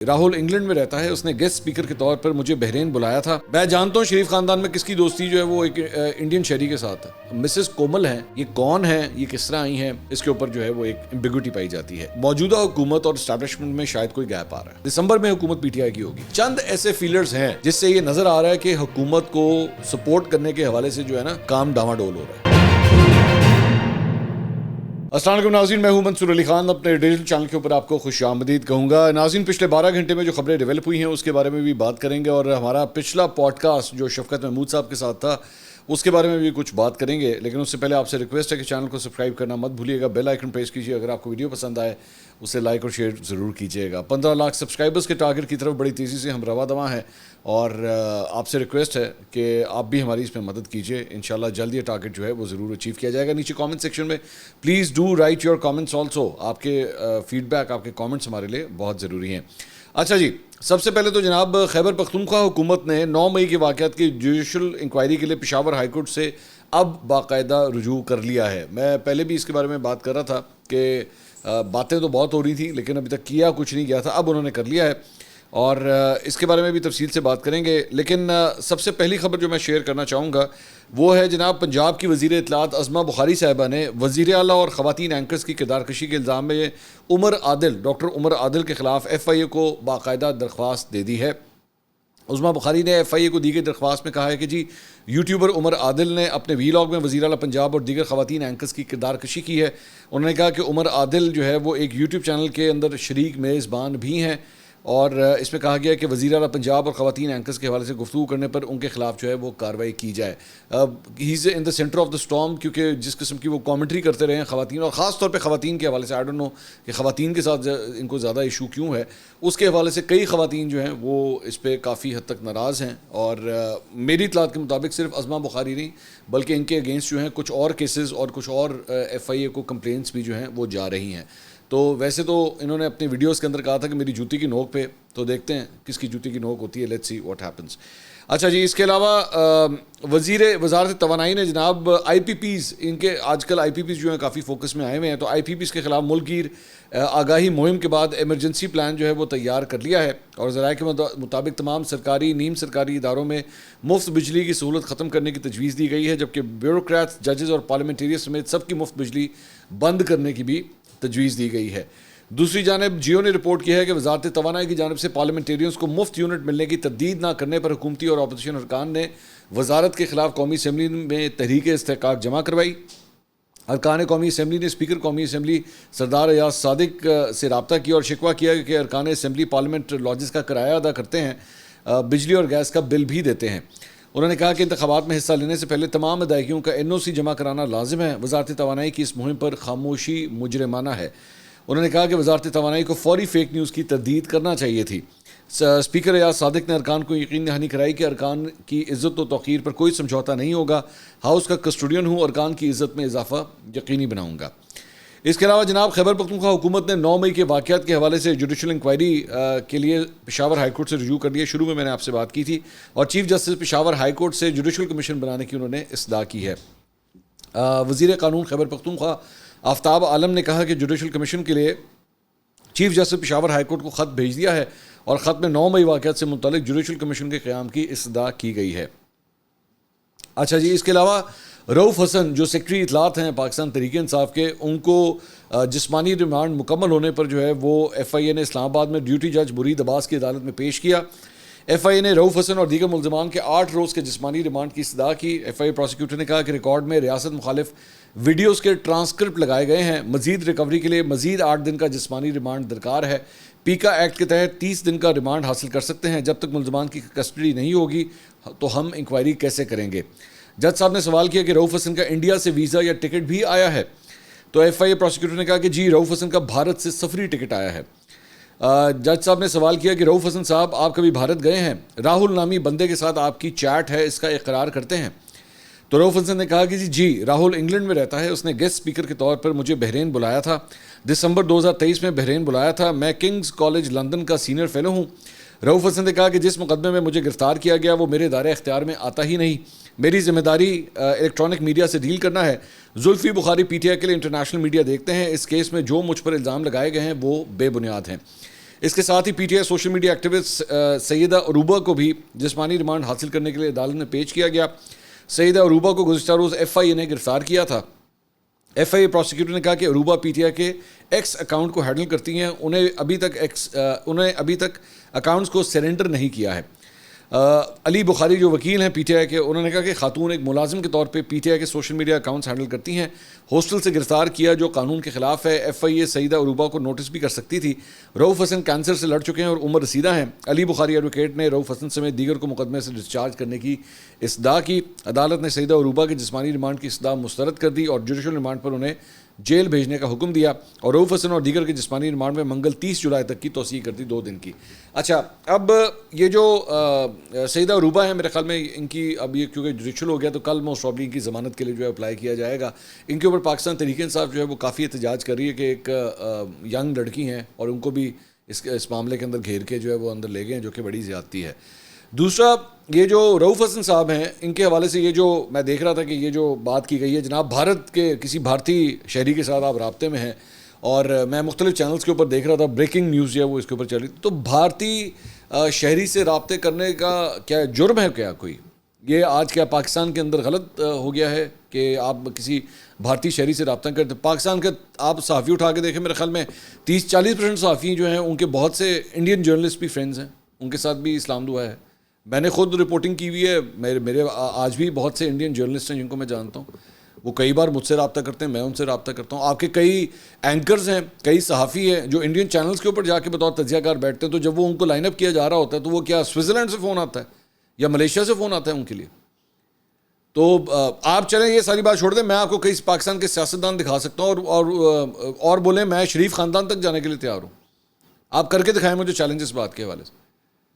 Rahul England میں رہتا ہے، اس نے گیسٹ اسپیکر کے طور پر مجھے بحرین بلایا تھا۔ میں جانتا ہوں شریف خاندان میں کس کی دوستی جو ہے وہ ایک انڈین شہری کے ساتھ ہے۔ مسز کومل ہیں، یہ کون ہیں، یہ کس طرح آئی ہیں، اس کے اوپر جو ہے وہ ایک ایمبیگوٹی پائی جاتی ہے۔ موجودہ حکومت اور اسٹیبلشمنٹ میں شاید کوئی گیپ آ رہا ہے۔ دسمبر میں حکومت پی ٹی آئی کی ہوگی۔ چند ایسے فیلرز ہیں جس سے یہ نظر آ رہا ہے کہ حکومت کو سپورٹ کرنے کے حوالے سے جو ہے نا کام ڈاواں ڈول ہو رہا ہے۔ السلام علیکم ناظرین، میں ہوں منصور علی خان، اپنے ڈیجیٹل چینل کے اوپر آپ کو خوش آمدید کہوں گا۔ ناظرین، پچھلے 12 گھنٹے میں جو خبریں ڈیولپ ہوئی ہیں اس کے بارے میں بھی بات کریں گے، اور ہمارا پچھلا پوڈ کاسٹ جو شفقت محمود صاحب کے ساتھ تھا اس کے بارے میں بھی کچھ بات کریں گے، لیکن اس سے پہلے آپ سے ریکویسٹ ہے کہ چینل کو سبسکرائب کرنا مت بھولیے گا، بیل آئیکن پریس کیجیے، اگر آپ کو ویڈیو پسند آئے اسے لائک اور شیئر ضرور کیجیے گا۔ 15 لاکھ سبسکرائبرز کے ٹارگٹ کی طرف بڑی تیزی سے ہم رواں دواں ہیں، اور آپ سے ریکویسٹ ہے کہ آپ بھی ہماری اس میں مدد کیجیے۔ انشاءاللہ جلد یہ ٹارگٹ جو ہے وہ ضرور اچیو کیا جائے گا۔ نیچے کامنٹ سیکشن میں please do write your comments also, آپ کے فیڈ بیک، آپ کے کامنٹس ہمارے لیے بہت ضروری ہیں۔ اچھا جی، سب سے پہلے تو جناب خیبر پختونخوا حکومت نے 9 مئی کے واقعات کی جوڈیشل انکوائری کے لیے پشاور ہائی کورٹ سے اب باقاعدہ رجوع کر لیا ہے۔ میں پہلے بھی اس کے بارے میں بات کر رہا تھا کہ باتیں تو بہت ہو رہی تھیں لیکن ابھی تک کیا کچھ نہیں گیا تھا، اب انہوں نے کر لیا ہے، اور اس کے بارے میں بھی تفصیل سے بات کریں گے۔ لیکن سب سے پہلی خبر جو میں شیئر کرنا چاہوں گا وہ ہے جناب پنجاب کی وزیر اطلاعات عظمہ بخاری صاحبہ نے وزیر اعلیٰ اور خواتین اینکرز کی کردار کشی کے الزام میں ڈاکٹر عمر عادل کے خلاف ایف آئی اے کو باقاعدہ درخواست دے دی ہے۔ عظمہ بخاری نے ایف آئی اے کو دی گئی درخواست میں کہا ہے کہ جی یوٹیوبر عمر عادل نے اپنے ویلاگ میں وزیر اعلیٰ پنجاب اور دیگر خواتین اینکرز کی کردار کشی کی ہے۔ انہوں نے کہا کہ عمر عادل جو ہے وہ ایک یوٹیوب چینل کے اندر شریک میزبان بھی ہیں، اور اس میں کہا گیا کہ وزیر اعلیٰ پنجاب اور خواتین اینکرز کے حوالے سے گفتگو کرنے پر ان کے خلاف جو ہے وہ کارروائی کی جائے۔ ہی از ان دا سینٹر آف دا اسٹارم، کیونکہ جس قسم کی وہ کامنٹری کرتے رہے ہیں خواتین، اور خاص طور پہ خواتین کے حوالے سے، آئی ڈونٹ نو کہ خواتین کے ساتھ ان کو زیادہ ایشو کیوں ہے، اس کے حوالے سے کئی خواتین جو ہیں وہ اس پہ کافی حد تک ناراض ہیں، اور میری اطلاعات کے مطابق صرف عظمہ بخاری نہیں بلکہ ان کے اگینسٹ جو ہیں کچھ اور کیسز اور کچھ اور ایف آئی اے کو کمپلینٹس بھی جو ہیں وہ جا رہی ہیں۔ تو ویسے تو انہوں نے اپنی ویڈیوز کے اندر کہا تھا کہ میری جوتی کی نوک پہ، تو دیکھتے ہیں کس کی جوتی کی نوک ہوتی ہے، لیٹس سی واٹ ہیپنس۔ اچھا جی، اس کے علاوہ وزارت توانائی نے جناب آئی پی پیز، ان کے آج کل آئی پی پیز جو ہیں کافی فوکس میں آئے ہوئے ہیں، تو آئی پی پیز کے خلاف ملک گیر آگاہی مہم کے بعد ایمرجنسی پلان جو ہے وہ تیار کر لیا ہے، اور ذرائع کے مطابق تمام سرکاری نیم سرکاری اداروں میں مفت بجلی کی سہولت ختم کرنے کی تجویز دی گئی ہے، جبکہ بیوروکریٹس، ججز اور پارلیمنٹیرینز سمیت سب کی مفت بجلی بند کرنے کی بھی تجویز دی گئی ہے۔ دوسری جانب جیو نے رپورٹ کی ہے کہ وزارت توانائی کی جانب سے پارلیمنٹیرینز کو مفت یونٹ ملنے کی تردید نہ کرنے پر حکومتی اور اپوزیشن ارکان نے وزارت کے خلاف قومی اسمبلی میں تحریک استحقاق جمع کروائی۔ ارکان قومی اسمبلی نے اسپیکر قومی اسمبلی سردار ایاز صادق سے رابطہ کیا اور شکوہ کیا کہ ارکان اسمبلی پارلیمنٹ لاجز کا کرایہ ادا کرتے ہیں، بجلی اور گیس کا بل بھی دیتے ہیں۔ انہوں نے کہا کہ انتخابات میں حصہ لینے سے پہلے تمام ادائیگیوں کا این او سی جمع کرانا لازم ہے۔ وزارت توانائی کی اس مہم پر خاموشی مجرمانہ ہے۔ انہوں نے کہا کہ وزارت توانائی کو فوری فیک نیوز کی تردید کرنا چاہیے تھی۔ اسپیکر ایاز صادق نے ارکان کو یقین دہانی کرائی کہ ارکان کی عزت و توقیر پر کوئی سمجھوتہ نہیں ہوگا، ہاؤس کا کسٹوڈین ہوں، ارکان کی عزت میں اضافہ یقینی بناؤں گا۔ اس کے علاوہ جناب خیبر پختونخوا حکومت نے 9 مئی کے واقعات کے حوالے سے جوڈیشل انکوائری کے لیے پشاور ہائی کورٹ سے رجوع کر لیا۔ شروع میں نے آپ سے بات کی تھی، اور chief justice Peshawar high court سے جوڈیشل کمیشن بنانے کی انہوں نے استدعا کی ہے۔ وزیر قانون خیبر پختونخوا آفتاب عالم نے کہا کہ جوڈیشل کمیشن کے لیے chief justice Peshawar high court کو خط بھیج دیا ہے، اور خط میں 9 مئی واقعات سے متعلق جوڈیشل کمیشن کے قیام کی استدعا کی گئی ہے۔ اچھا جی، اس کے علاوہ رؤف حسن جو سیکرٹری اطلاعات ہیں پاکستان تحریک انصاف کے، ان کو جسمانی ریمانڈ مکمل ہونے پر جو ہے وہ ایف آئی اے نے اسلام آباد میں ڈیوٹی جج مرید عباس کی عدالت میں پیش کیا۔ ایف آئی اے نے رؤف حسن اور دیگر ملزمان کے 8 روز کے جسمانی ریمانڈ کی استدعا کی۔ ایف آئی اے پروسیکیوٹر نے کہا کہ ریکارڈ میں ریاست مخالف ویڈیوز کے ٹرانسکرپٹ لگائے گئے ہیں، مزید ریکوری کے لیے مزید 8 دن کا جسمانی ریمانڈ درکار ہے۔ پیکا ایکٹ کے تحت 30 دن کا ریمانڈ حاصل کر سکتے ہیں۔ جب تک ملزمان کی کسٹڈی نہیں ہوگی تو ہم انکوائری کیسے کریں گے؟ جج صاحب نے سوال کیا کہ رؤف حسن کا انڈیا سے ویزا یا ٹکٹ بھی آیا ہے، تو ایف آئی اے پروسیکیوٹر نے کہا کہ جی رؤف حسن کا بھارت سے سفری ٹکٹ آیا ہے۔ جج صاحب نے سوال کیا کہ رؤف حسن صاحب آپ کبھی بھارت گئے ہیں؟ راہل نامی بندے کے ساتھ آپ کی چیٹ ہے، اس کا اقرار کرتے ہیں؟ تو رؤف حسن نے کہا کہ جی راہل انگلینڈ میں رہتا ہے، اس نے گیسٹ اسپیکر کے طور پر مجھے بحرین بلایا تھا، دسمبر 2023 میں بحرین بلایا تھا، میں کنگز کالج لندن کا سینئر فیلو ہوں۔ رؤف حسن نے کہا کہ جس مقدمے میں مجھے گرفتار کیا گیا وہ میرے دائرۂ اختیار میں آتا ہی نہیں، میری ذمہ داری الیکٹرانک میڈیا سے ڈیل کرنا ہے۔ زلفی بخاری پی ٹی آئی کے لیے انٹرنیشنل میڈیا دیکھتے ہیں، اس کیس میں جو مجھ پر الزام لگائے گئے ہیں وہ بے بنیاد ہیں۔ اس کے ساتھ ہی P T I social media activist Syeda Urooba کو بھی جسمانی ریمانڈ حاصل کرنے کے لیے عدالت میں پیش کیا گیا. سیدہ عروبہ کو گزشتہ روز ایف آئی اے نے گرفتار کیا تھا. ایف آئی اے پروسیکیوٹر نے کہا کہ عروبہ پی ٹی آئی کے ایکس اکاؤنٹ کو ہینڈل کرتی ہیں, انہیں ابھی تک اکاؤنٹس کو سرنڈر نہیں کیا ہے. علی بخاری جو وکیل ہیں پی ٹی آئی کے, انہوں نے کہا کہ خاتون ایک ملازم کے طور پہ پی ٹی آئی کے سوشل میڈیا اکاؤنٹس ہینڈل کرتی ہیں. ہاسٹل سے گرفتار کیا جو قانون کے خلاف ہے. ایف آئی اے سیدہ عروبہ کو نوٹس بھی کر سکتی تھی. رؤف حسن کینسر سے لڑ چکے ہیں اور عمر رسیدہ ہیں. علی بخاری ایڈوکیٹ نے رؤف حسن سمیت دیگر کو مقدمے سے ڈسچارج کرنے کی استدعا کی. عدالت نے سیدہ عروبہ کے جسمانی ریمانڈ کی استدعا مسترد کر دی اور جوڈیشل ریمانڈ پر انہیں جیل بھیجنے کا حکم دیا اور رؤف حسن اور دیگر کے جسمانی ریمانڈ میں منگل 30 جولائی تک کی توسیع کر دی, 2 دن کی. اچھا, اب یہ جو سیدہ عروبہ ہیں, میرے خیال میں ان کی اب یہ کیونکہ جوڈیشل ہو گیا تو کل موسٹ پروبیبلی ان کی ضمانت کے لیے جو ہے اپلائی کیا جائے گا. ان کے اوپر پاکستان تحریک انصاف جو ہے وہ کافی احتجاج کر رہی ہے کہ ایک ینگ لڑکی ہیں اور ان کو بھی اس معاملے کے اندر گھیر کے جو ہے وہ اندر لے گئے ہیں, جو کہ بڑی زیادتی ہے. دوسرا, یہ جو رؤف حسن صاحب ہیں, ان کے حوالے سے یہ جو میں دیکھ رہا تھا کہ یہ جو بات کی گئی ہے, جناب بھارت کے کسی بھارتی شہری کے ساتھ آپ رابطے میں ہیں, اور میں مختلف چینلز کے اوپر دیکھ رہا تھا, بریکنگ نیوز جو ہے وہ اس کے اوپر چل رہی تھی. تو بھارتی شہری سے رابطے کرنے کا کیا جرم ہے, کیا کوئی یہ آج کیا پاکستان کے اندر غلط ہو گیا ہے کہ آپ کسی بھارتی شہری سے رابطہ کرتے؟ پاکستان کا آپ صحافی اٹھا کے دیکھیں, میرے خیال میں 30-40% صحافی جو ہیں ان کے بہت سے انڈین جرنلسٹ بھی فرینڈز ہیں, ان کے ساتھ بھی اسلام دعا ہے. میں نے خود رپورٹنگ کی ہوئی ہے, میرے آج بھی بہت سے انڈین جرنلسٹ ہیں جن کو میں جانتا ہوں, وہ کئی بار مجھ سے رابطہ کرتے ہیں, میں ان سے رابطہ کرتا ہوں. آپ کے کئی اینکرز ہیں, کئی صحافی ہیں جو انڈین چینلز کے اوپر جا کے بطور تجزیہ کار بیٹھتے ہیں, تو جب وہ ان کو لائن اپ کیا جا رہا ہوتا ہے تو وہ کیا سوئٹزرلینڈ سے فون آتا ہے یا ملیشیا سے فون آتا ہے ان کے لیے؟ تو آپ چلیں یہ ساری بات چھوڑ دیں, میں آپ کو کئی پاکستان کے سیاستدان دکھا سکتا ہوں اور بولیں میں شریف خاندان تک جانے کے لیے تیار ہوں. آپ کر کے دکھائیں مجھے چیلنج اس بات کے حوالے سے.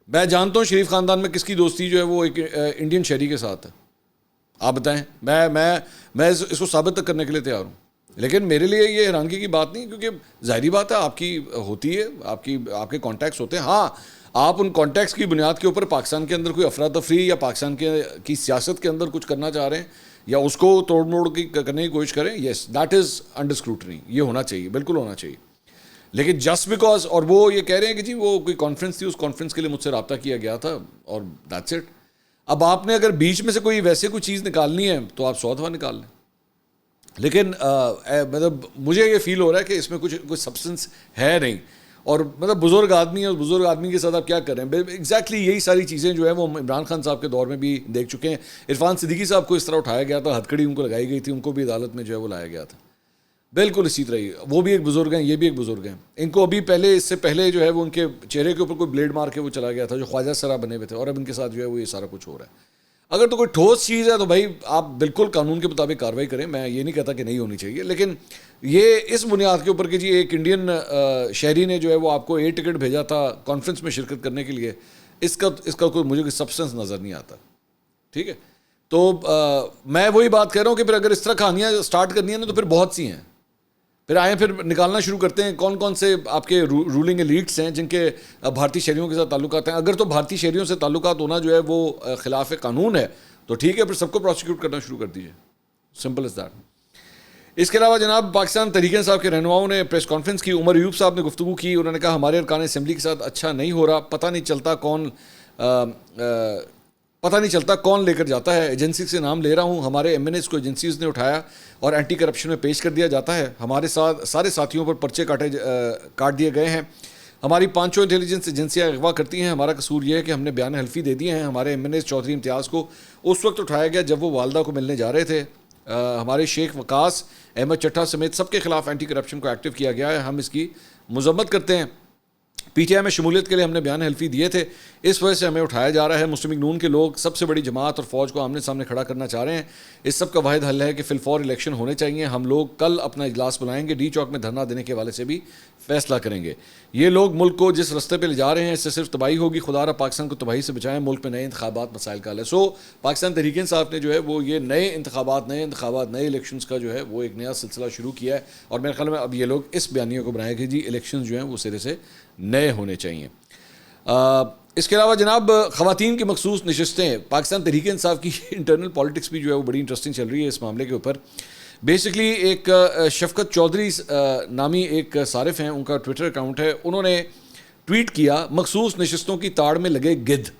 میں جانتا ہوں شریف خاندان میں کس کی دوستی جو ہے وہ ایک انڈین شہری کے ساتھ ہے, آپ بتائیں. میں اس کو ثابت تک کرنے کے لیے تیار ہوں, لیکن میرے لیے یہ حیرانگی کی بات نہیں, کیونکہ ظاہری بات ہے آپ کی ہوتی ہے, آپ کے کانٹیکٹس ہوتے ہیں. ہاں, آپ ان کانٹیکٹس کی بنیاد کے اوپر پاکستان کے اندر کوئی افراتفری یا پاکستان کی سیاست کے اندر کچھ کرنا چاہ رہے ہیں یا اس کو توڑ موڑ کرنے کی کوشش کریں, yes that is under scrutiny, یہ ہونا چاہیے, بالکل ہونا چاہیے. لیکن جسٹ بیکاز, اور وہ یہ کہہ رہے ہیں کہ جی وہ کوئی کانفرنس تھی, اس کانفرنس کے لیے مجھ سے رابطہ کیا گیا تھا اور دیٹس اٹ. اب آپ نے اگر بیچ میں سے کوئی ویسے کوئی چیز نکالنی ہے تو آپ 100 دفعہ نکال لیں, لیکن مطلب مجھے یہ فیل ہو رہا ہے کہ اس میں کوئی سبسٹنس ہے نہیں. اور مطلب بزرگ آدمی ہے, اس بزرگ آدمی کے ساتھ آپ کیا کر رہے ہیں؟ ایگزیکٹلی یہی ساری چیزیں جو ہے وہ عمران خان صاحب کے دور میں بھی دیکھ چکے ہیں. عرفان صدیقی صاحب کو اس طرح اٹھایا گیا تھا, ہتھکڑی ان کو لگائی گئی تھی, ان کو بھی عدالت میں جو ہے وہ لایا گیا تھا. بالکل اسی طرح ہی وہ بھی ایک بزرگ ہیں, یہ بھی ایک بزرگ ہیں. ان کو ابھی اس سے پہلے جو ہے وہ ان کے چہرے کے اوپر کوئی بلیڈ مار کے وہ چلا گیا تھا جو خواجہ سرا بنے ہوئے تھے, اور اب ان کے ساتھ جو ہے وہ یہ سارا کچھ ہو رہا ہے. اگر تو کوئی ٹھوس چیز ہے تو بھائی آپ بالکل قانون کے مطابق کارروائی کریں, میں یہ نہیں کہتا کہ نہیں ہونی چاہیے, لیکن یہ اس بنیاد کے اوپر کہ جی ایک انڈین شہری نے جو ہے وہ آپ کو ٹکٹ بھیجا تھا کانفرنس میں شرکت کرنے کے لیے, اس کا کوئی مجھے کوئی سبسٹنس نظر نہیں آتا. ٹھیک ہے, تو میں وہی بات کہہ رہا ہوں کہ پھر اگر اس طرح کہانیاں اسٹارٹ کرنی ہیں نا تو پھر بہت سی ہیں, پھر نکالنا شروع کرتے ہیں کون کون سے آپ کے رولنگ ایلیٹس ہیں جن کے بھارتی شہریوں کے ساتھ تعلقات ہیں. اگر تو بھارتی شہریوں سے تعلقات ہونا جو ہے وہ خلاف قانون ہے تو ٹھیک ہے, پھر سب کو پروسیکیوٹ کرنا شروع کر دیجیے, سمپل از دیٹ. اس کے علاوہ جناب پاکستان تحریک انصاف کے رہنماؤں نے پریس کانفرنس کی. عمر ایوب صاحب نے گفتگو کی, انہوں نے کہا ہمارے ارکان اسمبلی کے ساتھ اچھا نہیں ہو رہا, پتہ نہیں چلتا کون لے کر جاتا ہے. ایجنسی سے نام لے رہا ہوں, ہمارے ایم این ایز کو ایجنسیز نے اٹھایا اور اینٹی کرپشن میں پیش کر دیا جاتا ہے. ہمارے ساتھ سارے ساتھیوں پر پرچے کاٹ دیے گئے ہیں. ہماری 5 انٹیلیجنس ایجنسیاں اغوا کرتی ہیں. ہمارا قصور یہ ہے کہ ہم نے بیان حلفی دے دیے ہیں. ہمارے ایم این ایز چودھری امتیاز کو اس وقت اٹھایا گیا جب وہ والدہ کو ملنے جا رہے تھے. ہمارے شیخ وقاص احمد چٹھا سمیت سب کے خلاف اینٹی کرپشن کو ایکٹیو کیا گیا ہے. ہم اس کی مذمت کرتے ہیں. پی ٹی آئی میں شمولیت کے لیے ہم نے بیان حلفی دیے تھے, اس وجہ سے ہمیں اٹھایا جا رہا ہے. مسلم لیگ نون کے لوگ سب سے بڑی جماعت اور فوج کو آمنے سامنے کھڑا کرنا چاہ رہے ہیں. اس سب کا واحد حل ہے کہ فی الفور الیکشن ہونے چاہیے. ہم لوگ کل اپنا اجلاس بلائیں گے, ڈی چوک میں دھرنا دینے کے حوالے سے بھی فیصلہ کریں گے. یہ لوگ ملک کو جس رستے پہ لے جا رہے ہیں اس سے صرف تباہی ہوگی. خدا را پاکستان کو تباہی سے بچائیں. ملک میں نئے انتخابات مسائل کا حل ہے. سو پاکستان تحریک انصاف نے جو ہے وہ یہ نئے انتخابات نئے الیکشنز کا جو ہے وہ ایک نیا سلسلہ شروع کیا ہے, اور میرے خیال میں اب یہ لوگ اس بیانیے کو بنائیں کہ جی الیکشنز جو ہیں وہ سرے سے نئے ہونے چاہیے. اس کے علاوہ جناب خواتین کی مخصوص نشستیں, پاکستان تحریک انصاف کی انٹرنل پالیٹکس بھی جو ہے وہ بڑی انٹرسٹنگ چل رہی ہے اس معاملے کے اوپر. بیسکلی ایک شفقت چودھری نامی ایک صارف ہیں, ان کا ٹویٹر اکاؤنٹ ہے. انہوں نے ٹویٹ کیا مخصوص نشستوں کی تاڑ میں لگے گدھ.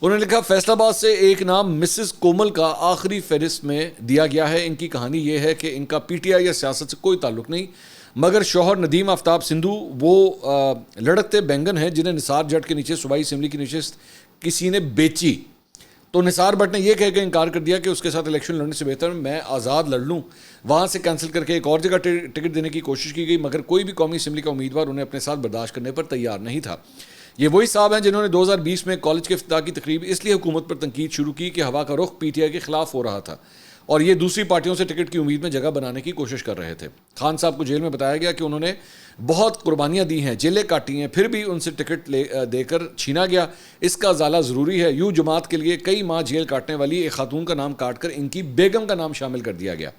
انہوں نے لکھا فیصل آباد سے ایک نام مسز کومل کا آخری فہرست میں دیا گیا ہے. ان کی کہانی یہ ہے کہ ان کا پی ٹی آئی یا سیاست سے کوئی تعلق نہیں, مگر شوہر ندیم آفتاب سندھو وہ لڑکتے بینگن ہیں جنہیں نثار جٹ کے نیچے صوبائی اسمبلی کی نشست کسی نے بیچی. تو نثار بٹ نے یہ کہہ کے انکار کر دیا کہ اس کے ساتھ الیکشن لڑنے سے بہتر میں آزاد لڑ لوں. وہاں سے کینسل کر کے ایک اور جگہ ٹکٹ دینے کی کوشش کی گئی, مگر کوئی بھی قومی اسمبلی کا امیدوار انہیں اپنے ساتھ برداشت کرنے پر تیار نہیں تھا. یہ وہی صاحب ہیں جنہوں نے 2020 میں کالج کے افتتاح کی تقریب اس لیے حکومت پر تنقید شروع کی کہ ہوا کا رخ پی ٹی آئی کے خلاف ہو رہا تھا اور یہ دوسری پارٹیوں سے ٹکٹ کی امید میں جگہ بنانے کی کوشش کر رہے تھے. خان صاحب کو جیل میں بتایا گیا کہ انہوں نے بہت قربانیاں دی ہیں, جیلیں کاٹی ہیں, پھر بھی ان سے ٹکٹ دے کر چھینا گیا. اس کا ازالہ ضروری ہے. یوں جماعت کے لیے کئی ماہ جیل کاٹنے والی ایک خاتون کا نام کاٹ کر ان کی بیگم کا نام شامل کر دیا گیا.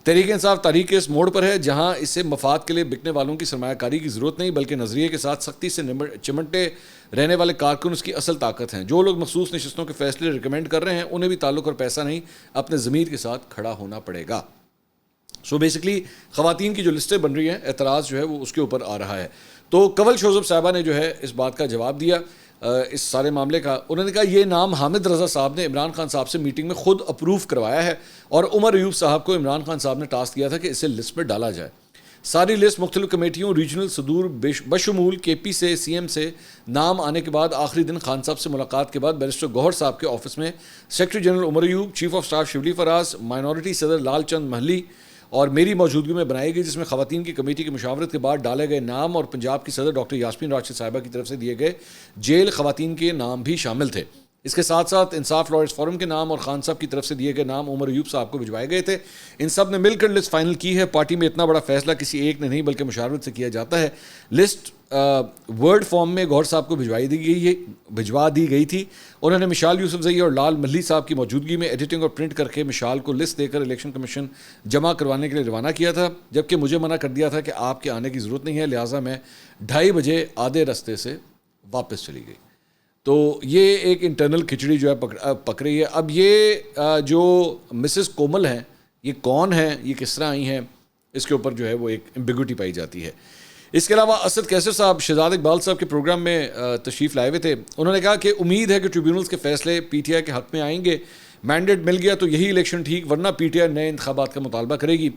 تحریک انصاف تاریخ کے اس موڑ پر ہے جہاں اسے مفاد کے لیے بکنے والوں کی سرمایہ کاری کی ضرورت نہیں, بلکہ نظریے کے ساتھ سختی سے چمٹے رہنے والے کارکن اس کی اصل طاقت ہیں. جو لوگ مخصوص نشستوں کے فیصلے ریکمینڈ کر رہے ہیں انہیں بھی تعلق اور پیسہ نہیں, اپنے ضمیر کے ساتھ کھڑا ہونا پڑے گا. سو بیسکلی خواتین کی جو لسٹیں بن رہی ہیں, اعتراض جو ہے وہ اس کے اوپر آ رہا ہے. تو کنول شوذب صاحبہ نے جو ہے اس بات کا جواب دیا اس سارے معاملے کا. انہوں نے کہا یہ نام حامد رضا صاحب نے عمران خان صاحب سے میٹنگ میں خود اپروو کروایا ہے اور عمر ایوب صاحب کو عمران خان صاحب نے ٹاسک دیا تھا کہ اسے لسٹ میں ڈالا جائے. ساری لسٹ مختلف کمیٹیوں, ریجنل صدور بشمول کے پی سے سی ایم سے نام آنے کے بعد آخری دن خان صاحب سے ملاقات کے بعد بیرسٹر گوہر صاحب کے آفس میں secretary general Omar Ayub, chief of staff Shibli Faraz, minority صدر لال چند محلی اور میری موجودگی میں بنائی گئی, جس میں خواتین کی کمیٹی کی مشاورت کے بعد ڈالے گئے نام اور پنجاب کی صدر ڈاکٹر یاسمین راشد صاحبہ کی طرف سے دیے گئے جیل خواتین کے نام بھی شامل تھے. اس کے ساتھ ساتھ انصاف لائرز فورم کے نام اور خان صاحب کی طرف سے دیے گئے نام عمر ایوب صاحب کو بھجوائے گئے تھے. ان سب نے مل کر لسٹ فائنل کی ہے. پارٹی میں اتنا بڑا فیصلہ کسی ایک نے نہیں بلکہ مشاورت سے کیا جاتا ہے. لسٹ ورڈ فارم میں گوہر صاحب کو بھجوا دی گئی تھی. انہوں نے مشال یوسفزئی اور لال ملی صاحب کی موجودگی میں ایڈیٹنگ اور پرنٹ کر کے مشال کو لسٹ دے کر الیکشن کمیشن جمع کروانے کے لیے روانہ کیا تھا, جبکہ مجھے منع کر دیا تھا کہ آپ کے آنے کی ضرورت نہیں ہے, لہٰذا میں 2:30 بجے آدھے رستے سے واپس چلی گئی. تو یہ ایک انٹرنل کھچڑی جو ہے پک رہی ہے. اب یہ جو مسز کومل ہیں یہ کون ہیں, یہ کس طرح آئی ہیں, اس کے اوپر جو ہے وہ ایک ایمبیگوٹی پائی جاتی ہے. اس کے علاوہ اسد کیسر صاحب شہزاد اقبال صاحب کے پروگرام میں تشریف لائے ہوئے تھے. انہوں نے کہا کہ امید ہے کہ ٹریبیونلز کے فیصلے پی ٹی آئی کے حق میں آئیں گے. مینڈیٹ مل گیا تو یہی الیکشن ٹھیک, ورنہ پی ٹی آئی نئے انتخابات کا مطالبہ کرے گی.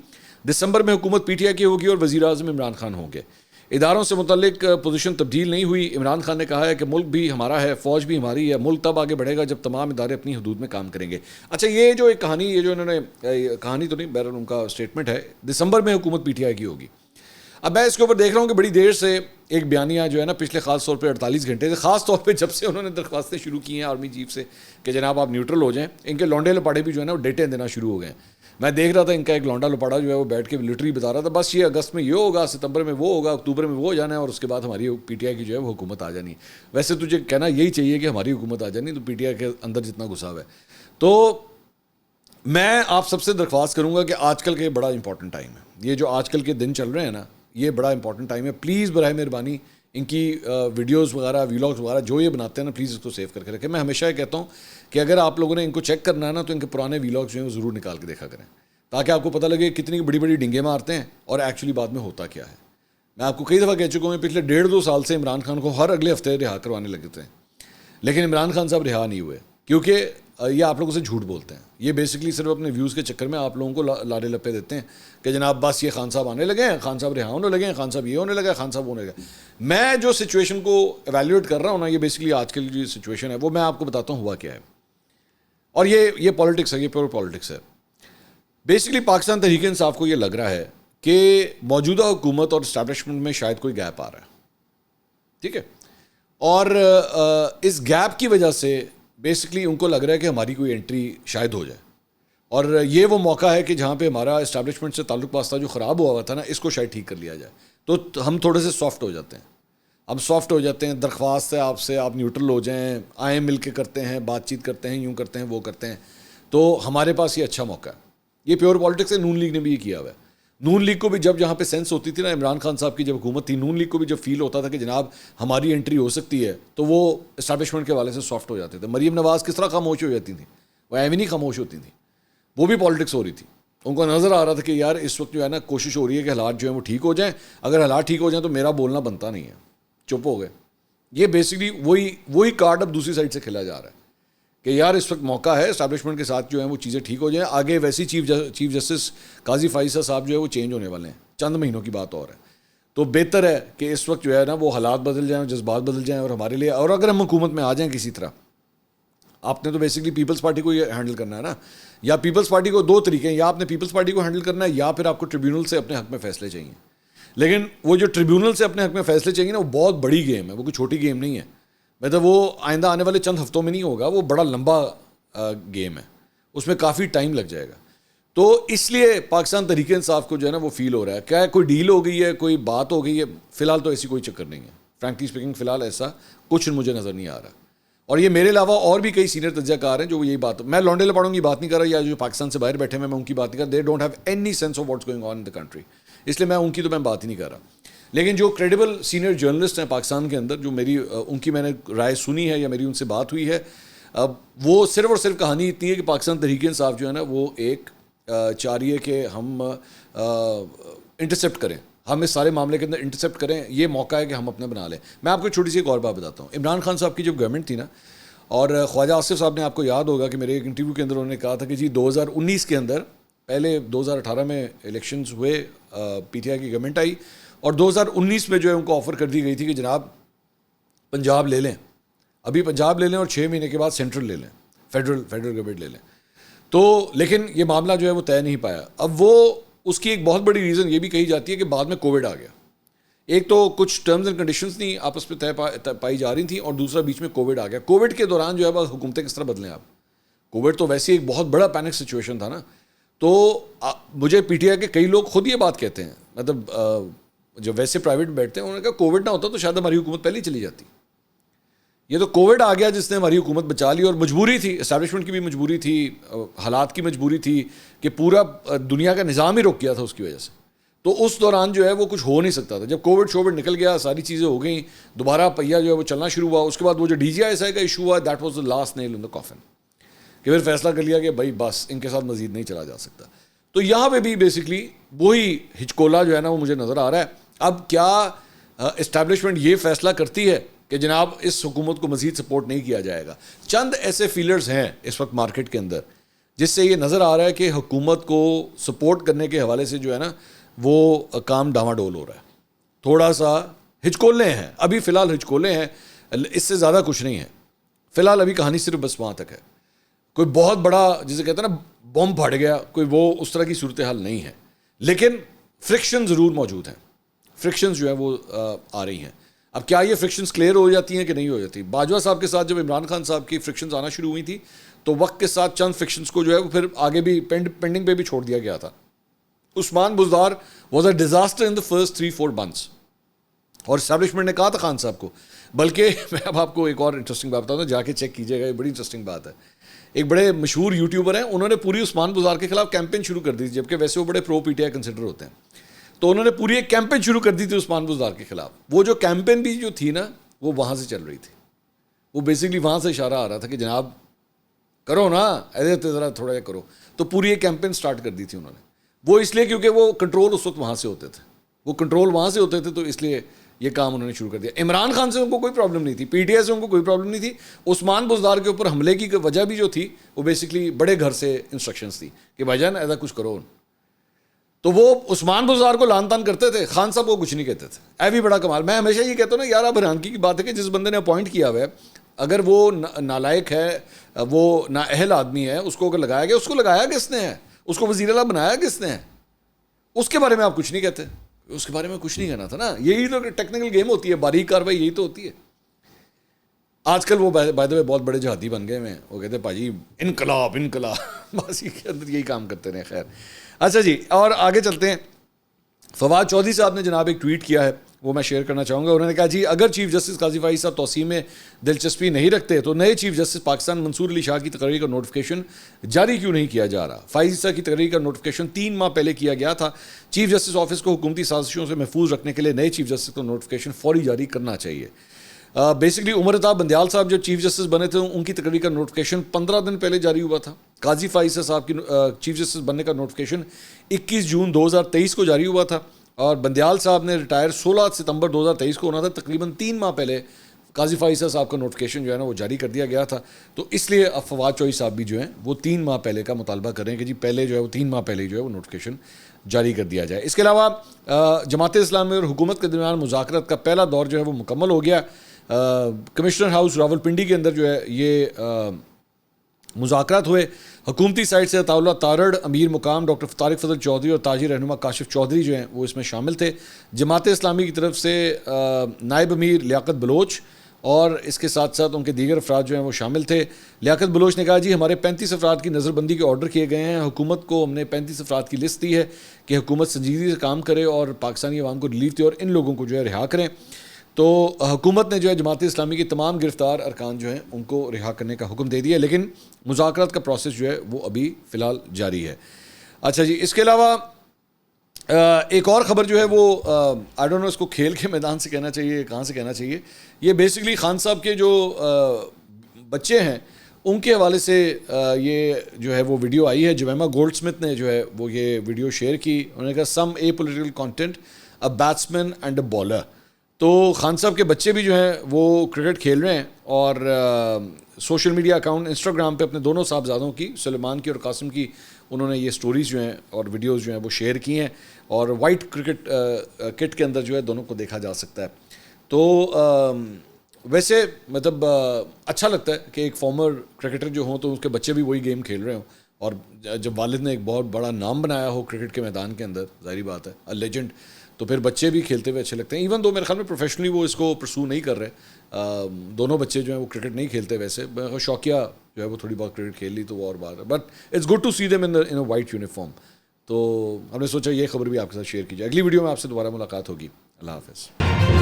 دسمبر میں حکومت پی ٹی آئی کی ہوگی اور وزیر اعظم عمران خان ہوں گے. اداروں سے متعلق پوزیشن تبدیل نہیں ہوئی. عمران خان نے کہا ہے کہ ملک بھی ہمارا ہے, فوج بھی ہماری ہے. ملک تب آگے بڑھے گا جب تمام ادارے اپنی حدود میں کام کریں گے. اچھا, یہ جو ایک کہانی, یہ جو انہوں نے کہانی تو نہیں, بہرحال ان کا اسٹیٹمنٹ ہے, دسمبر میں حکومت پی ٹی آئی کی ہوگی. اب میں اس کے اوپر دیکھ رہا ہوں کہ بڑی دیر سے ایک بیانیہ جو ہے نا پچھلے خاص طور پہ 48 گھنٹے سے, خاص طور پہ جب سے انہوں نے درخواستیں شروع کی ہیں آرمی چیف سے کہ جناب آپ نیوٹرل ہو جائیں, ان کے لونڈے لپاڑے بھی جو ہے نا وہ ڈیٹیں دینا شروع ہو گئے ہیں. میں دیکھ رہا تھا ان کا ایک لونڈا لپاڑا جو ہے وہ بیٹھ کے لٹری بتا رہا تھا بس یہ اگست میں یہ ہوگا, ستمبر میں وہ ہوگا, اکتوبر میں وہ ہو جانا ہے اور اس کے بعد ہماری پی ٹی آئی کی جو ہے وہ حکومت آ جانی ہے. ویسے تجھے کہنا یہی چاہیے کہ ہماری حکومت آ جانی, تو پی ٹی آئی کے اندر جتنا غصہ ہے. تو میں آپ سب سے درخواست کروں گا کہ آج کل کے بڑا امپورٹنٹ ٹائم ہے, یہ جو آج کل کے دن چل رہے ہیں نا, یہ بڑا امپورٹنٹ ٹائم ہے. پلیز براہ مہربانی ان کی ویڈیوز وغیرہ ویلاگز وغیرہ جو یہ بناتے ہیں نا, پلیز اس کو سیو کر کے رکھیں. میں ہمیشہ یہ کہتا ہوں کہ اگر آپ لوگوں نے ان کو چیک کرنا ہے نا تو ان کے پرانے ویلاگز جو ہیں وہ ضرور نکال کے دیکھا کریں, تاکہ آپ کو پتہ لگے کتنی بڑی بڑی ڈنگے مارتے ہیں اور ایکچولی بعد میں ہوتا کیا ہے. میں آپ کو کئی دفعہ کہہ چکا ہوں, پچھلے 1.5-2 سال سے عمران خان کو ہر اگلے ہفتے رہا کروانے لگے تھے, لیکن عمران خان صاحب رہا نہیں ہوئے کیونکہ یہ آپ لوگوں سے جھوٹ بولتے ہیں. یہ بیسکلی صرف اپنے ویوز کے چکر میں آپ لوگوں کو لاڑے لپے دیتے ہیں کہ جناب بس یہ خان صاحب آنے لگے ہیں, خان صاحب رہا ہونے لگے ہیں, خان صاحب یہ ہونے لگا, خان صاحب ہونے لگا. میں جو سچویشن کو ایویلیویٹ کر رہا ہوں نا, یہ بیسکلی آج کل جو سچویشن ہے وہ میں آپ کو بتاتا ہوں ہوا کیا ہے. اور یہ پالیٹکس ہے, یہ پیور پالیٹکس ہے. بیسکلی پاکستان تحریک انصاف کو یہ لگ رہا ہے کہ موجودہ حکومت اور اسٹیبلشمنٹ میں شاید کوئی گیپ آ رہا ہے, ٹھیک ہے, اور اس گیپ کی وجہ سے بیسکلی ان کو لگ رہا ہے کہ ہماری کوئی انٹری شاید ہو جائے, اور یہ وہ موقع ہے کہ جہاں پہ ہمارا اسٹیبلشمنٹ سے تعلق واسطہ جو خراب ہوا تھا نا, اس کو شاید ٹھیک کر لیا جائے. تو ہم تھوڑے سے سافٹ ہو جاتے ہیں, ہم سافٹ ہو جاتے ہیں. درخواست ہے آپ سے, آپ نیوٹرل ہو جائیں, آئیں مل کے کرتے ہیں, بات چیت کرتے ہیں, یوں کرتے ہیں, وہ کرتے ہیں. تو ہمارے پاس یہ اچھا موقع ہے. یہ پیور پالیٹکس ہے. نون لیگ نے بھی یہ کیا ہوا ہے. نون لیگ کو بھی جہاں پہ سینس ہوتی تھی نا, عمران خان صاحب کی جب حکومت تھی, نون لیگ کو بھی جب فیل ہوتا تھا کہ جناب ہماری انٹری ہو سکتی ہے, تو وہ اسٹیبلشمنٹ کے حوالے سے سافٹ ہو جاتے تھے. مریم نواز کس طرح خاموش ہو جاتی تھیں, وہ ایویں نہیں خاموش ہوتی تھیں, وہ بھی پالیٹکس ہو رہی تھی. ان کو نظر آ رہا تھا کہ یار اس وقت جو ہے نا کوشش ہو رہی ہے کہ حالات جو ہیں وہ ٹھیک ہو جائیں, اگر حالات ٹھیک ہو جائیں تو میرا بولنا بنتا نہیں ہے. چپ ہو گئے. یہ بیسکلی وہی کارڈ اب دوسری سائڈ سے کھیلا جا رہا ہے کہ یار اس وقت موقع ہے اسٹیبلشمنٹ کے ساتھ جو ہے وہ چیزیں ٹھیک ہو جائیں. آگے ویسی چیف جسٹس قاضی فائزہ صاحب جو ہے وہ چینج ہونے والے ہیں, چند مہینوں کی بات اور ہے. تو بہتر ہے کہ اس وقت جو ہے نا وہ حالات بدل جائیں, جذبات بدل جائیں, اور ہمارے لیے, اور اگر ہم حکومت میں آ جائیں کسی طرح, آپ نے تو بیسکلی پیپلز پارٹی کو یہ ہینڈل کرنا ہے نا. یا پیپلز پارٹی کو دو طریقے ہیں, یا آپ نے پیپلز پارٹی کو ہینڈل کرنا ہے یا پھر آپ کو ٹریبیونل سے اپنے حق میں فیصلے چاہیے. لیکن وہ جو ٹریبیونل سے اپنے حق میں فیصلے چاہیے نا, وہ بہت بڑی گیم ہے, وہ کوئی چھوٹی گیم نہیں ہے. مطلب وہ آئندہ آنے والے چند ہفتوں میں نہیں ہوگا, وہ بڑا لمبا گیم ہے, اس میں کافی ٹائم لگ جائے گا. تو اس لیے پاکستان تحریک انصاف کو جو ہے نا وہ فیل ہو رہا ہے, کیا کوئی ڈیل ہو گئی ہے, کوئی بات ہو گئی ہے. فی الحال تو ایسی کوئی چکر نہیں ہے, فرینکلی اسپیکنگ فی الحال ایسا کچھ مجھے نظر نہیں آ رہا. اور یہ میرے علاوہ اور بھی کئی سینئر تجزیہ کار ہیں جو یہی بات, میں لونڈے لپاڑوں کی بات نہیں کر رہا, یا جو پاکستان سے باہر بیٹھے ہیں میں ان کی بات نہیں کر رہا. They don't have any sense of what's going on in the country, اس لیے میں ان کی تو میں بات ہی نہیں کر رہا. لیکن جو کریڈیبل سینئر جرنلسٹ ہیں پاکستان کے اندر, جو میری ان کی میں نے رائے سنی ہے یا میری ان سے بات ہوئی ہے, وہ صرف اور صرف کہانی اتنی ہے کہ پاکستان تحریک انصاف جو ہے نا وہ ایک چاہ رہی ہے کہ ہم انٹرسیپٹ کریں, ہم اس سارے معاملے کے اندر انٹرسیپٹ کریں. یہ موقع ہے کہ ہم اپنے بنا لیں. میں آپ کو چھوٹی سی ایک اور بات بتاتا ہوں. عمران خان صاحب کی جو گورنمنٹ تھی نا, اور خواجہ آصف صاحب نے, آپ کو یاد ہوگا کہ میرے ایک انٹرویو کے اندر انہوں نے کہا تھا کہ جی 2019 کے اندر, پہلے 2018 میں الیکشنز ہوئے, پی ٹی آئی کی گورنمنٹ آئی, اور 2019 میں جو ہے ان کو آفر کر دی گئی تھی کہ جناب پنجاب لے لیں, ابھی پنجاب لے لیں اور 6 مہینے کے بعد سینٹرل لے لیں, فیڈرل گورنمنٹ لے لیں. تو لیکن یہ معاملہ جو ہے وہ طے نہیں پایا. اب وہ اس کی ایک بہت بڑی ریزن یہ بھی کہی جاتی ہے کہ بعد میں کووڈ آ گیا. ایک تو کچھ ٹرمز اینڈ کنڈیشنز نہیں آپس میں طے پائی جا رہی تھیں, اور دوسرا بیچ میں کووڈ آ گیا. کووڈ کے دوران جو ہے وہ حکومتیں کس طرح بدلیں آپ, کووڈ تو ویسے ایک بہت بڑا پینک سچویشن تھا نا. تو مجھے پی ٹی آئی کے کئی لوگ خود یہ بات کہتے ہیں, مطلب جو ویسے پرائیویٹ بیٹھتے ہیں, انہوں نے کہا کووڈ نہ ہوتا تو شاید ہماری حکومت پہلے ہی چلی جاتی. یہ تو کووڈ آ گیا جس نے ہماری حکومت بچا لی, اور مجبوری تھی, اسٹیبلشمنٹ کی بھی مجبوری تھی, حالات کی مجبوری تھی کہ پورا دنیا کا نظام ہی رک گیا تھا اس کی وجہ سے. تو اس دوران جو ہے وہ کچھ ہو نہیں سکتا تھا. جب کووڈ نکل گیا, ساری چیزیں ہو گئیں, دوبارہ پہیا جو ہے وہ چلنا شروع ہوا. اس کے بعد وہ جو D G I S I کا ایشو ہوا, that was the last nail in the coffin, کہ پھر فیصلہ کر لیا کہ بھائی بس ان کے ساتھ مزید نہیں چلا جا سکتا. تو یہاں پہ بھی بیسکلی وہی ہچکولا جو ہے نا وہ مجھے نظر آ رہا ہے. اب کیا اسٹیبلشمنٹ یہ فیصلہ کرتی ہے کہ جناب اس حکومت کو مزید سپورٹ نہیں کیا جائے گا. چند ایسے فیلرز ہیں اس وقت مارکیٹ کے اندر جس سے یہ نظر آ رہا ہے کہ حکومت کو سپورٹ کرنے کے حوالے سے جو ہے نا وہ کام ڈاما ڈول ہو رہا ہے. تھوڑا سا ہچکولے ہیں, ابھی فی الحال ہچکولے ہیں, اس سے زیادہ کچھ نہیں ہے. فی الحال ابھی کہانی صرف بس وہاں تک ہے. کوئی بہت بڑا جسے کہتے ہیں نا بم پھٹ گیا, کوئی وہ اس طرح کی صورتحال نہیں ہے. لیکن فرکشن ضرور موجود ہیں, فرکشنز جو ہے وہ آ رہی ہیں. اب کیا یہ فرکشنز کلیئر ہو جاتی ہیں کہ نہیں ہو جاتی؟ باجوہ صاحب کے ساتھ جب عمران خان صاحب کی فرکشنز آنا شروع ہوئی تھی تو وقت کے ساتھ چند فرکشنز کو جو ہے وہ پھر آگے بھی پینڈنگ پہ بھی چھوڑ دیا گیا تھا. Usman Buzdar was a disaster in the first 3-4 months, اور اسٹیبلشمنٹ نے کہا تھا خان صاحب کو. بلکہ میں اب آپ کو ایک اور انٹرسٹنگ بات بتاتا ہوں, جا کے چیک کیجیے گا, یہ بڑی انٹرسٹنگ بات ہے. ایک بڑے مشہور یوٹیوبر ہیں, انہوں نے پوری عثمان بزدار کے خلاف کیمپین شروع کر دی تھی, جبکہ ویسے وہ بڑے پرو پی ٹی آئی کنسیڈر ہوتے ہیں. تو انہوں نے پوری ایک کیمپین شروع کر دی تھی عثمان بزدار کے خلاف. وہ جو کیمپین بھی جو تھی نا وہ وہاں سے چل رہی تھی, وہ بیسکلی وہاں سے اشارہ آ رہا تھا کہ جناب کرو نا, ایسے ذرا تھوڑا جا کرو. تو پوری ایک کیمپین سٹارٹ کر دی تھی انہوں نے. وہ اس لیے کیونکہ وہ کنٹرول اس وقت وہاں سے ہوتے تھے, وہ کنٹرول وہاں سے ہوتے تھے, تو اس لیے یہ کام انہوں نے شروع کر دیا. عمران خان سے ان کو کوئی پرابلم نہیں تھی, پی ٹی آئی سے ان کو کوئی پرابلم نہیں تھی. عثمان بزدار کے اوپر حملے کی وجہ بھی جو تھی وہ بیسکلی بڑے گھر سے انسٹرکشنز تھی کہ بھائی جان ایسا کچھ کرو. تو وہ عثمان بزدار کو لان تان کرتے تھے, خان صاحب کو کچھ نہیں کہتے تھے. اے بھی بڑا کمال. میں ہمیشہ یہ کہتا ہوں نا یار, اب حیرانگی کی بات ہے کہ جس بندے نے اپوائنٹ کیا ہوا ہے, اگر وہ نالائق ہے, وہ نااہل آدمی ہے, اس کو اگر لگایا گیا, اس کو لگایا کس نے ہے, اس کو وزیر اعلیٰ بنایا کس نے ہے, اس کے بارے میں آپ کچھ نہیں کہتے. اس کے بارے میں کچھ نہیں کہنا تھا نا. یہی تو ٹیکنیکل گیم ہوتی ہے, باریک کاروائی یہی تو ہوتی ہے. آج کل وہ بائی دا وے بہت بڑے جہادی بن گئے ہیں, وہ کہتے ہیں پاجی انقلاب باسی کے اندر یہی کام کرتے رہے. خیر اچھا جی, اور آگے چلتے ہیں. فواد چودھری صاحب نے جناب ایک ٹویٹ کیا ہے, وہ میں شیئر کرنا چاہوں گا. انہوں نے کہا جی اگر چیف جسٹس قاضی فائز صاحب توسیع میں دلچسپی نہیں رکھتے تو نئے چیف جسٹس پاکستان منصور علی شاہ کی تقرری کا نوٹیفیکیشن جاری کیوں نہیں کیا جا رہا؟ فائز صاحب کی تقرری کا نوٹیفیکیشن 3 ماہ پہلے کیا گیا تھا. چیف جسٹس آفس کو حکومتی سازشوں سے محفوظ رکھنے کے لیے نئے چیف جسٹس کو نوٹیفیکیشن فوری جاری کرنا چاہیے. بیسکلی عمر عطا بندیال صاحب جو چیف جسٹس بنے تھے, ان کی تقرری کا نوٹیفیکیشن 15 دن پہلے جاری ہوا تھا. قاضی فائز صاحب کی چیف جسٹس بننے کا نوٹیفیکیشن 21 جون 2023 کو جاری ہوا تھا, اور بندیال صاحب نے ریٹائر 16 ستمبر 2023 کو ہونا تھا. تقریباً 3 ماہ پہلے قاضی فائزہ صاحب کا نوٹیفکیشن جو ہے نا وہ جاری کر دیا گیا تھا. تو اس لیے اب فواد چوہی صاحب بھی جو ہیں وہ 3 ماہ پہلے کا مطالبہ کر رہے ہیں کہ جی پہلے جو ہے وہ 3 ماہ پہلے جو ہے وہ نوٹیفکیشن جاری کر دیا جائے. اس کے علاوہ جماعت اسلامی اور حکومت کے درمیان مذاکرات کا پہلا دور جو ہے وہ مکمل ہو گیا. کمشنر ہاؤس راولپنڈی کے اندر جو ہے یہ مذاکرات ہوئے. حکومتی سائٹ سے عطا اللہ تارڑ، امیر مقام ڈاکٹر طارق فضل چودھری اور تاجر رہنما کاشف چودھری جو ہیں وہ اس میں شامل تھے. جماعت اسلامی کی طرف سے نائب امیر لیاقت بلوچ اور اس کے ساتھ ساتھ ان کے دیگر افراد جو ہیں وہ شامل تھے. لیاقت بلوچ نے کہا جی ہمارے 35 افراد کی نظر بندی کے آرڈر کیے گئے ہیں. حکومت کو ہم نے 35 افراد کی لسٹ دی ہے کہ حکومت سنجیدگی سے کام کرے اور پاکستانی عوام کو ریلیف دے اور ان لوگوں کو جو ہے رہا کریں. تو حکومت نے جو ہے جماعت اسلامی کے تمام گرفتار ارکان جو ہیں ان کو رہا کرنے کا حکم دے دیا، لیکن مذاکرات کا پروسیس جو ہے وہ ابھی فی الحال جاری ہے. اچھا جی، اس کے علاوہ ایک اور خبر جو ہے وہ آئی ڈونٹ نو اس کو کھیل کے میدان سے کہنا چاہیے کہاں سے کہنا چاہیے. یہ بیسکلی خان صاحب کے جو بچے ہیں ان کے حوالے سے یہ جو ہے وہ ویڈیو آئی ہے. جمیمہ گولڈ سمتھ نے جو ہے وہ یہ ویڈیو شیئر کی. انہوں نے کہا some a political content a batsman and a bowler. تو خان صاحب کے بچے بھی جو ہیں وہ کرکٹ کھیل رہے ہیں اور سوشل میڈیا اکاؤنٹ انسٹاگرام پہ اپنے دونوں صاحبزادوں کی، سلیمان کی اور قاسم کی، انہوں نے یہ سٹوریز جو ہیں اور ویڈیوز جو ہیں وہ شیئر کی ہیں اور وائٹ کرکٹ کٹ کے اندر جو ہے دونوں کو دیکھا جا سکتا ہے. تو ویسے مطلب اچھا لگتا ہے کہ ایک فارمر کرکٹر جو ہوں تو اس کے بچے بھی وہی گیم کھیل رہے ہوں، اور جب والد نے ایک بہت بڑا نام بنایا ہو کرکٹ کے میدان کے اندر، ظاہری بات ہے لیجنڈ، تو پھر بچے بھی کھیلتے ہوئے اچھے لگتے ہیں. ایون دو میرے خیال میں پروفیشنلی وہ اس کو پرسو نہیں کر رہے. دونوں بچے جو ہیں وہ کرکٹ نہیں کھیلتے، ویسے شوقیہ جو ہے وہ تھوڑی بہت کرکٹ کھیل لی تو وہ اور بات ہے، but it's good to see them in a white uniform. تو ہم نے سوچا یہ خبر بھی آپ کے ساتھ شیئر کی جائے. اگلی ویڈیو میں آپ سے دوبارہ ملاقات ہوگی. اللہ حافظ.